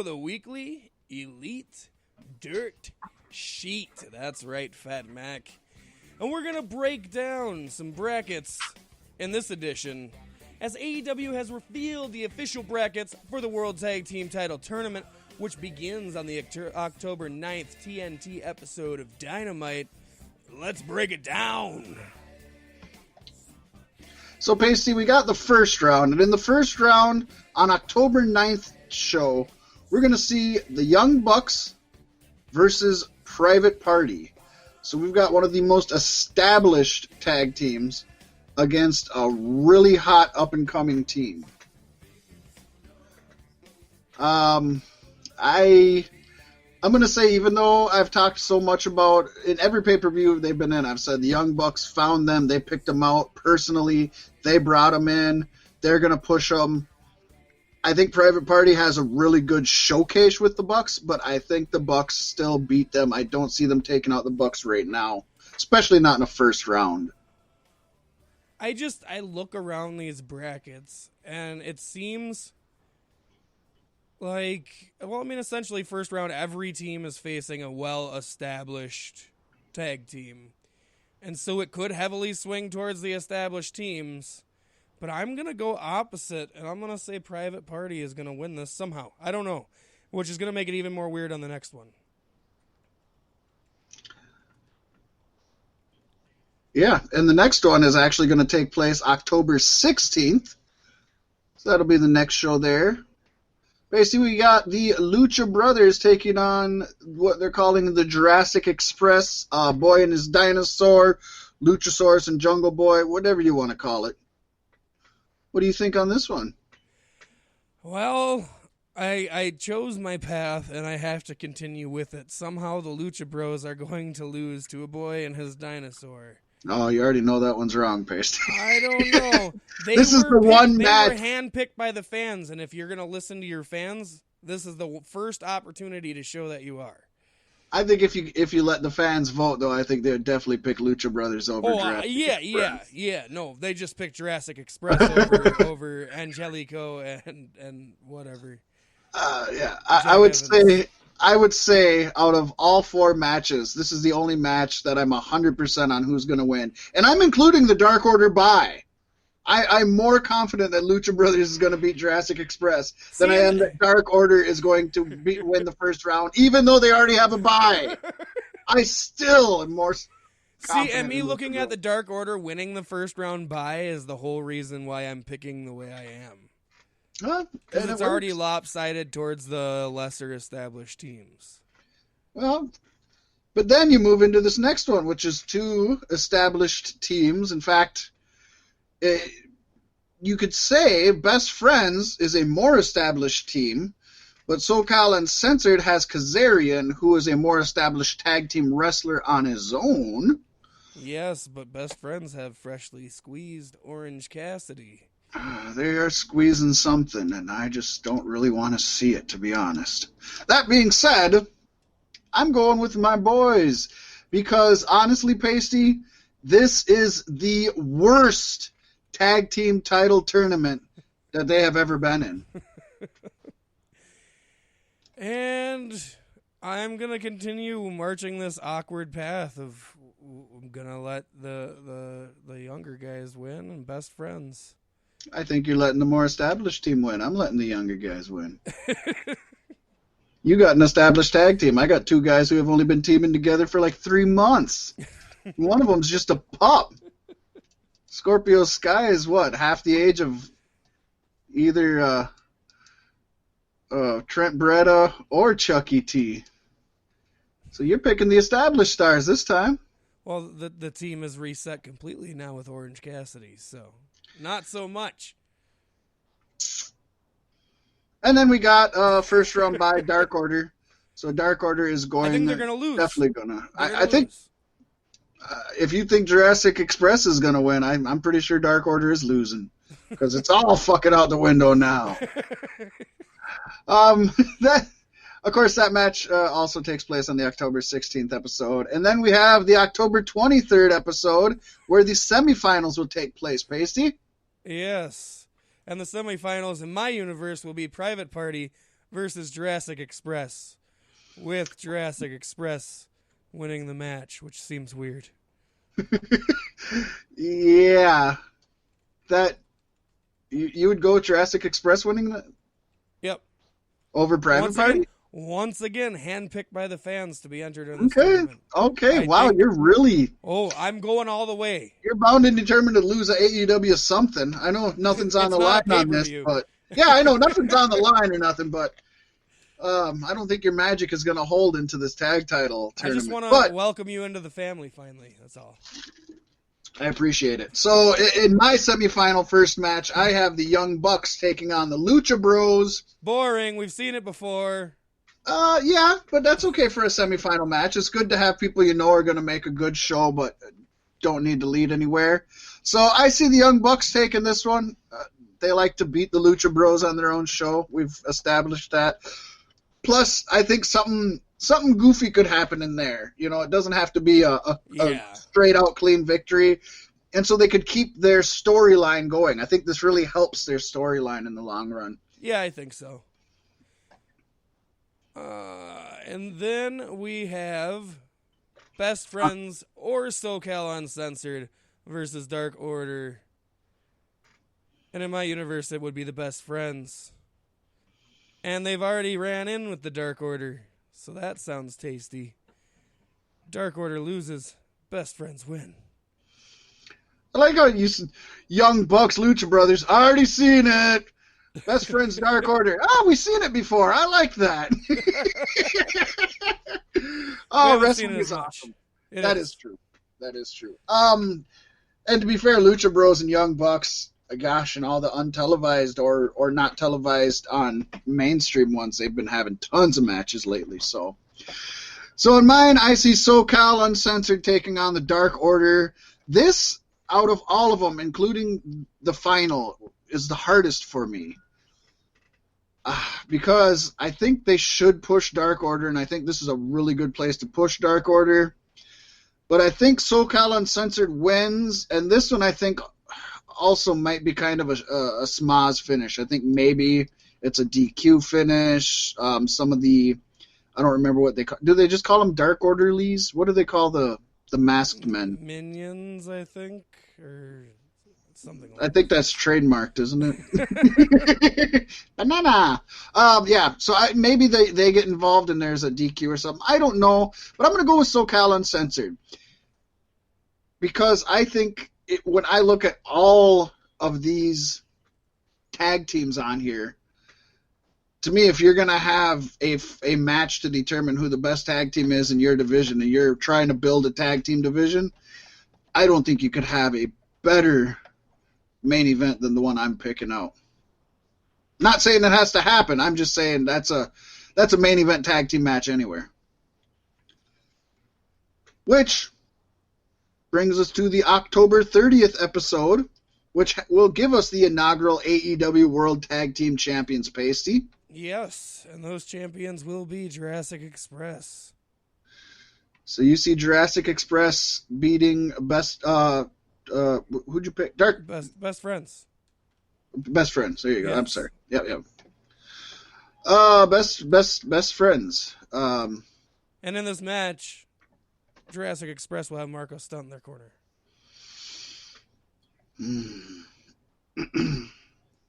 for the weekly Elite Dirt Sheet. That's right, Fat Mac. And we're going to break down some brackets in this edition as AEW has revealed the official brackets for the World Tag Team Title Tournament, which begins on the October 9th TNT episode of Dynamite. Let's break it down. So, Pasty, we got the first round, and in the first round on October 9th show, we're going to see the Young Bucks versus Private Party. So we've got one of the most established tag teams against a really hot up-and-coming team. I'm going to say, even though I've talked so much about, in every pay-per-view they've been in, I've said the Young Bucks found them, they picked them out personally, they brought them in, they're going to push them. I think Private Party has a really good showcase with the Bucks, but I think the Bucks still beat them. I don't see them taking out the Bucks right now, especially not in the first round. I look around these brackets, and it seems like, essentially first round, every team is facing a well-established tag team. And so it could heavily swing towards the established teams. But I'm going to go opposite, and I'm going to say Private Party is going to win this somehow. I don't know, which is going to make it even more weird on the next one. Yeah, and the next one is actually going to take place October 16th. So that'll be the next show there. Basically, we got the Lucha Brothers taking on what they're calling the Jurassic Express, Boy and His Dinosaur, Luchasaurus and Jungle Boy, whatever you want to call it. What do you think on this one? Well, I chose my path, and I have to continue with it. Somehow the Lucha Bros are going to lose to a Boy and His Dinosaur. Oh, you already know that one's wrong, Pasty. I don't know. This is the one match. They were handpicked by the fans, and if you're going to listen to your fans, this is the first opportunity to show that you are. I think if you let the fans vote, though, I think they would definitely pick Lucha Brothers over Jurassic Express. Yeah. No, they just picked Jurassic Express over Angelico and whatever. Yeah, I would say out of all four matches, this is the only match that I'm 100% on who's going to win, and I'm including the Dark Order bye. I'm more confident that Lucha Brothers is going to beat Jurassic Express than I am that Dark Order is going to win the first round, even though they already have a bye. I still am more confident. See, and me looking at the Dark Order winning the first round bye is the whole reason why I'm picking the way I am. Because it's already lopsided towards the lesser established teams. Well, but then you move into this next one, which is two established teams. In fact, you could say Best Friends is a more established team, but SoCal Uncensored has Kazarian, who is a more established tag team wrestler on his own. Yes, but Best Friends have freshly squeezed Orange Cassidy. They are squeezing something, and I just don't really want to see it, to be honest. That being said, I'm going with my boys, because honestly, Pasty, this is the worst tag team title tournament that they have ever been in. And I'm going to continue marching this awkward path of I'm going to let the younger guys win and Best Friends. I think you're letting the more established team win. I'm letting the younger guys win. You got an established tag team. I got two guys who have only been teaming together for like 3 months. One of them's just a pup. Scorpio Sky is what? Half the age of either Trent Beretta or Chucky T. So you're picking the established stars this time. Well, the team is reset completely now with Orange Cassidy, so not so much. And then we got first round by Dark Order. So Dark Order is going. I think they're going to lose. Definitely going to. I think if you think Jurassic Express is going to win, I'm pretty sure Dark Order is losing because it's all fucking out the window now. Of course, that match also takes place on the October 16th episode. And then we have the October 23rd episode where the semifinals will take place, Pasty. Yes. And the semifinals in my universe will be Private Party versus Jurassic Express, with Jurassic Express winning the match, which seems weird. Yeah. That you would go with Jurassic Express winning that? Yep. Over Private Party? Once again, handpicked by the fans to be entered in this Okay. tournament. Okay. Wow, you're really... Oh, I'm going all the way. You're bound and determined to lose at AEW something. I know nothing's on the line on this, but... Yeah, I know nothing's on the line or nothing, but... I don't think your magic is going to hold into this tag title tournament. I just want to welcome you into the family, finally. That's all. I appreciate it. So, in my semifinal first match, I have the Young Bucks taking on the Lucha Bros. Boring. We've seen it before. Yeah, but that's okay for a semifinal match. It's good to have people you know are going to make a good show, but don't need to lead anywhere. So, I see the Young Bucks taking this one. They like to beat the Lucha Bros on their own show. We've established that. Plus, I think something goofy could happen in there. You know, it doesn't have to be a straight-out clean victory. And so they could keep their storyline going. I think this really helps their storyline in the long run. Yeah, I think so. And then we have Best Friends or SoCal Uncensored versus Dark Order. And in my universe, it would be the Best Friends. And they've already ran in with the Dark Order, so that sounds tasty. Dark Order loses, Best Friends win. I like how you said Young Bucks, Lucha Brothers. I already seen it. Best Friends, Dark Order. Oh, we've seen it before. I like that. Oh, wrestling is awesome. That is true. That is true. And to be fair, Lucha Bros and Young Bucks, gosh, and all the untelevised or not televised on mainstream ones, they've been having tons of matches lately. So in mine, I see SoCal Uncensored taking on the Dark Order. This, out of all of them, including the final, is the hardest for me. Because I think they should push Dark Order, and I think this is a really good place to push Dark Order. But I think SoCal Uncensored wins, and this one I think also might be kind of a schmoz finish. I think maybe it's a DQ finish. Some of the, I don't remember what they call. Do they just call them Dark Orderlies? What do they call the masked men? Minions, I think, or something like that. I think that's trademarked, isn't it? Banana. Yeah. So maybe they get involved and there's a DQ or something. I don't know, but I'm going to go with SoCal Uncensored because I think. When I look at all of these tag teams on here, to me, if you're going to have a match to determine who the best tag team is in your division and you're trying to build a tag team division, I don't think you could have a better main event than the one I'm picking out. Not saying it has to happen. I'm just saying that's a main event tag team match anywhere. Which brings us to the October 30th episode, which will give us the inaugural AEW World Tag Team Champions pasty. Yes, and those champions will be Jurassic Express. So you see Jurassic Express beating who'd you pick? Best Friends. Best Friends. There you go. Yes. I'm sorry. Yep. Best Friends. And in this match, Jurassic Express will have Marco Stunt in their corner.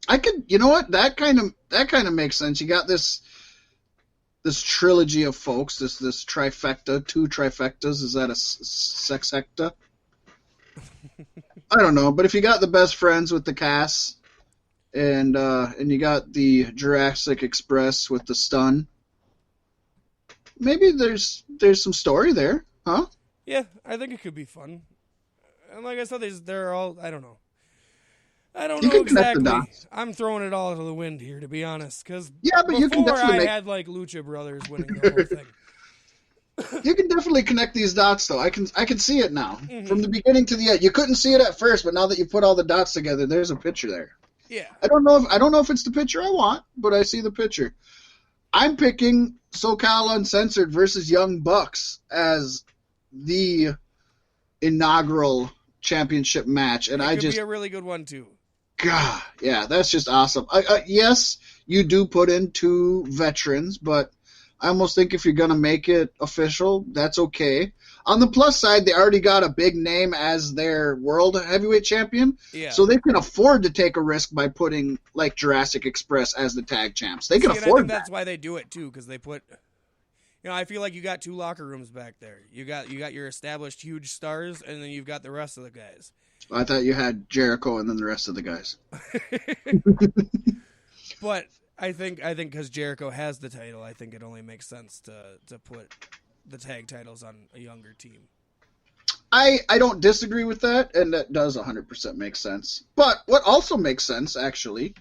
I could, you know what? That kind of makes sense. You got this trilogy of folks, this trifecta, two trifectas. Is that a sexhecta? I don't know, but if you got the Best Friends with the Cass, and you got the Jurassic Express with the Stun, maybe there's some story there. Huh? Yeah, I think it could be fun. And like I said, they're all, I don't know. I don't know exactly. I'm throwing it all to the wind here, to be honest. Because you can definitely had like Lucha Brothers winning the whole thing. You can definitely connect these dots, though. I can see it now. Mm-hmm. From the beginning to the end. You couldn't see it at first, but now that you put all the dots together, there's a picture there. Yeah. I don't know if it's the picture I want, but I see the picture. I'm picking SoCal Uncensored versus Young Bucks as the inaugural championship match, and it could be a really good one too. God, yeah, that's just awesome. Yes, you do put in 2 veterans, but I almost think if you're going to make it official, that's okay. On the plus side, they already got a big name as their world heavyweight champion, so they can afford to take a risk by putting like Jurassic Express as the tag champs. They can afford I think that's why they do it too, because they put. I feel like you got 2 locker rooms back there. You got your established huge stars, and then you've got the rest of the guys. I thought you had Jericho and then the rest of the guys. But I think because Jericho has the title, I think it only makes sense to put the tag titles on a younger team. I don't disagree with that, and that does 100% make sense. But what also makes sense, actually,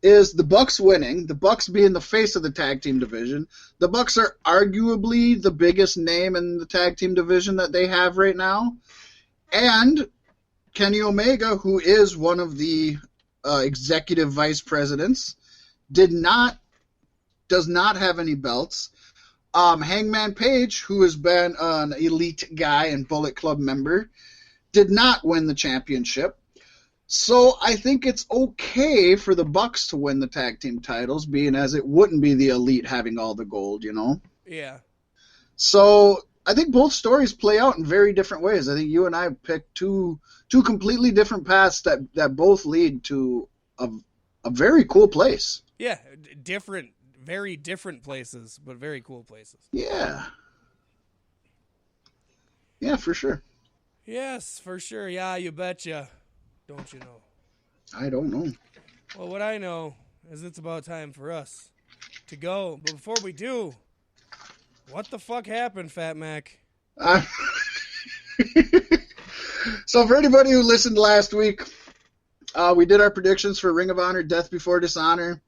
is the Bucks winning, the Bucks being the face of the tag team division. The Bucks are arguably the biggest name in the tag team division that they have right now. And Kenny Omega, who is one of the executive vice presidents, does not have any belts. Hangman Page, who has been an elite guy and Bullet Club member, did not win the championship. So I think it's okay for the Bucks to win the tag team titles, being as it wouldn't be the elite having all the gold, Yeah. So I think both stories play out in very different ways. I think you and I picked two completely different paths that both lead to a very cool place. Yeah, very different places, but very cool places. Yeah. Yeah, for sure. Yes, for sure. Yeah, you betcha. Don't you know? I don't know. Well, what I know is it's about time for us to go. But before we do, what the fuck happened, Fat Mac? So for anybody who listened last week, we did our predictions for Ring of Honor Death Before Dishonor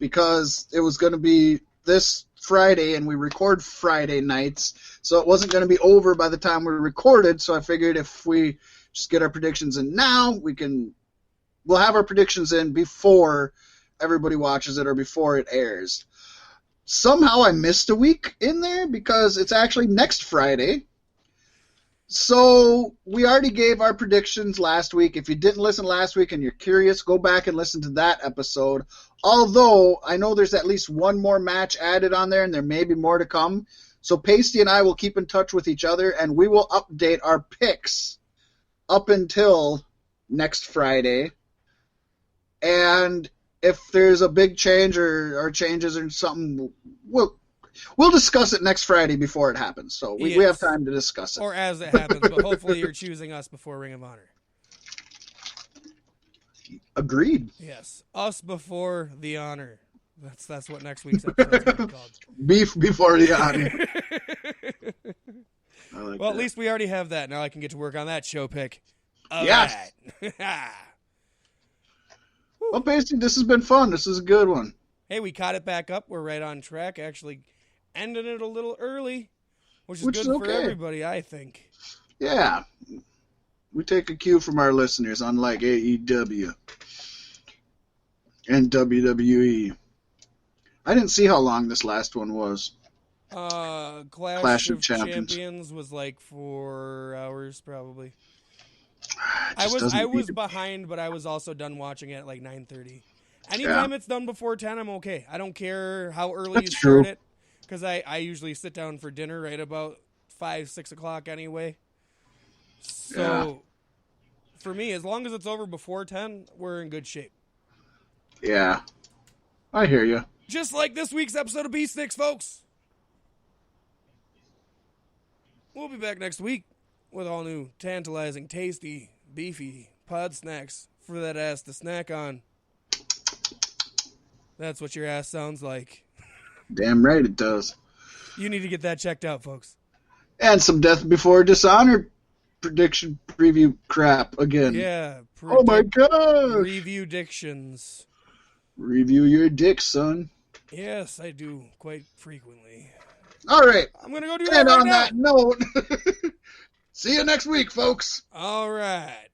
because it was going to be this Friday, and we record Friday nights, so it wasn't going to be over by the time we recorded. So I figured if we just get our predictions in now, we'll have our predictions in before everybody watches it or before it airs. Somehow I missed a week in there because it's actually next Friday. So we already gave our predictions last week. If you didn't listen last week and you're curious, go back and listen to that episode. Although I know there's at least one more match added on there, and there may be more to come. So Pasty and I will keep in touch with each other, and we will update our picks up until next Friday. And if there's a big change or changes or something, we'll discuss it next Friday before it happens. So we have time to discuss it. Or as it happens, but hopefully you're choosing us before Ring of Honor. Agreed. Yes. Us before the honor. That's what next week's episode is going to be called. Beef before the honor. Well, at least we already have that. Now I can get to work on that show pick. Yes. Well, basically, this has been fun. This is a good one. Hey, we caught it back up. We're right on track. Actually, ending it a little early, which is good for everybody, I think. Yeah. We take a cue from our listeners, unlike AEW and WWE. I didn't see how long this last one was. Clash of Champions was like 4 hours, probably. I was behind, but I was also done watching it at like 9:30. Anytime it's done before 10, I'm okay. I don't care how early you start it, because I usually sit down for dinner right about 5, 6 o'clock anyway. So for me, as long as it's over before 10, we're in good shape. Yeah, I hear you. Just like this week's episode of B-Sticks, folks. We'll be back next week with all new, tantalizing, tasty, beefy pod snacks for that ass to snack on. That's what your ass sounds like. Damn right it does. You need to get that checked out, folks. And some Death Before Dishonor prediction preview crap again. Yeah. Oh my god. Review dictions. Review your dick, son. Yes, I do quite frequently. All right. I'm going to go do that right now. And on that note, see you next week, folks. All right.